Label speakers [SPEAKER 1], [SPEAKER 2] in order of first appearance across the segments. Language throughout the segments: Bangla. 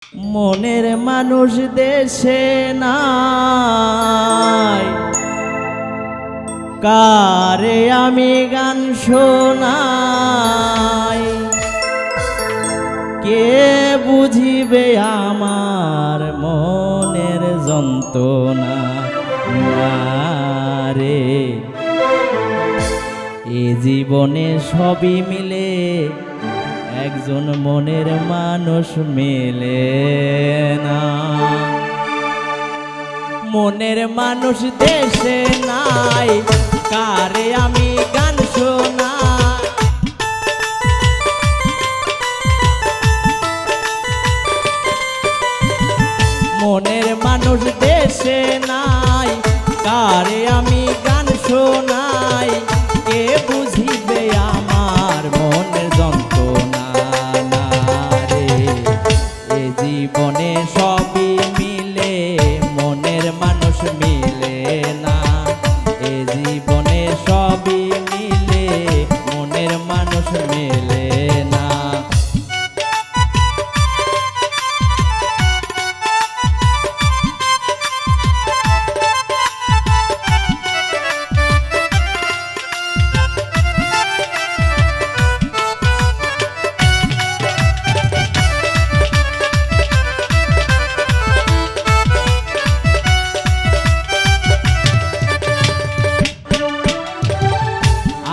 [SPEAKER 1] মনের মানুষ দেশে নাই, কারে আমি গান শোনাই। কে বুঝিবে আমার মনের যন্ত্রণা রে। এ জীবনে সবই মিলে, একজন মনের মানুষ মেলে না। মনের মানুষ দেশে নাই, কারে আমি গান শোনাই। মনের মানুষ দেশে নাই, কারে আমি গান শোনাই। কে বুঝিবে আমার মনের যন্ত্রণা রে। এ জীবনে সবই মিলে, মনের মানুষ মিলে না। এ জীবনে সবই মিলে, মনের মানুষ মেলে না।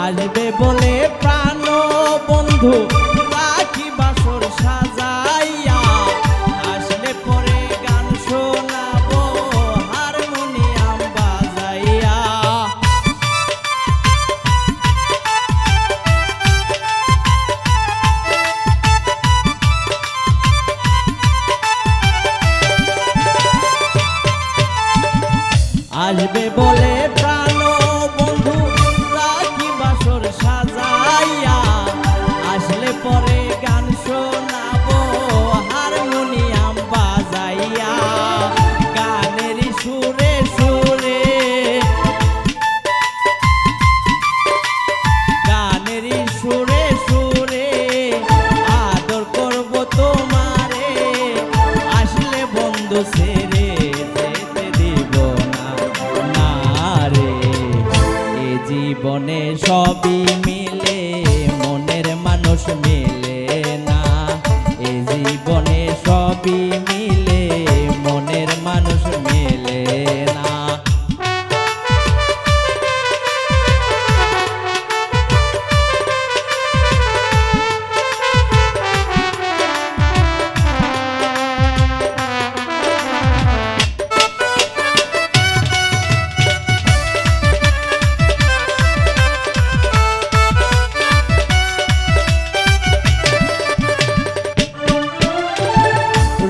[SPEAKER 1] আসবে বলে প্রাণ বন্ধু রাখি বাসর সাজাইয়া। আসলে পরে গান শোনাবো হারমোনিয়াম বাজাইয়া। আসবে বলে প্রাণ বন্ধু রাখি বাসর সাজাইয়া। আসলে পরে গান শোনাবো হারমোনিয়াম বাজাইয়া। গানের সুরে সুরে, গানের সুরে সুরে আদর করব তোমারে। আসলে বন্ধু ছেড়ে যেতে দিব না রে। এ জীবনে সবই মিলে, মনের মানুষ মেলে না। এ জীবনে সবই মিলে, মনের মানুষ মেলে না।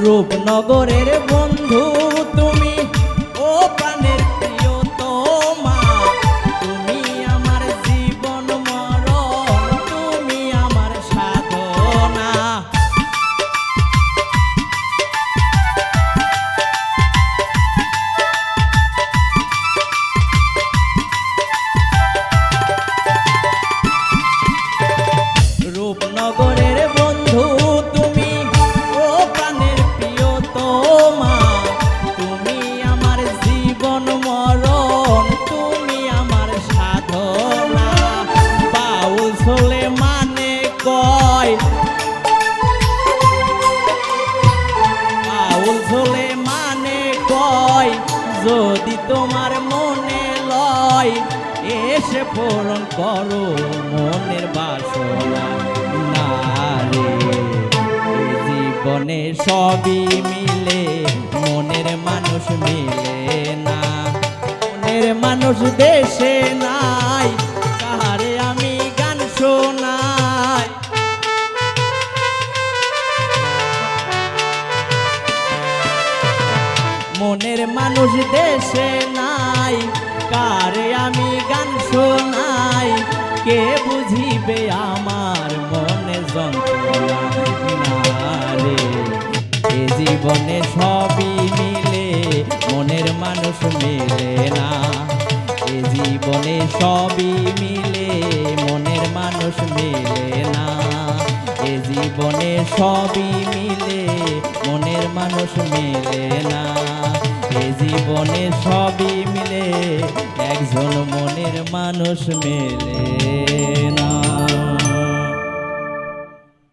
[SPEAKER 1] রূপনগরের বন্ধু তুমি, ও প্রাণের প্রিয়তমা। তুমি আমার জীবন মরণ, তুমি আমার সাধনা। রূপনগরের বন্ধু তুমি, ও প্রাণের প্রিয়তমা। তুমি আমার জীবন মরণ, তুমি আমার সাধনা। বাউল চলে মানে কয়, বাউল চলে মানে কয়, যদি তোমার মনে লয় এসে পূরণ করো মনের বাসনা রে। জীবনে সবই মিলে, মনের মানুষ মিলে না। মনের মানুষ দেশে নাই, কারে আমি গান শোনাই। মনের মানুষ দেশে নাই, কারে আমি গান শোনাই। কে বুঝিবে আমার মনের যন্ত্রণা রে। এ জীবনে সবই মিলে, মনের মানুষ মেলে না। এ জীবনে সবই মিলে, মনের মানুষ মেলে না। এ জীবনে সবই মিলে, মনের মনের মানুষ মেলে না। এ জীবনে সবই মিলে একজন মনের মানুষ মেলে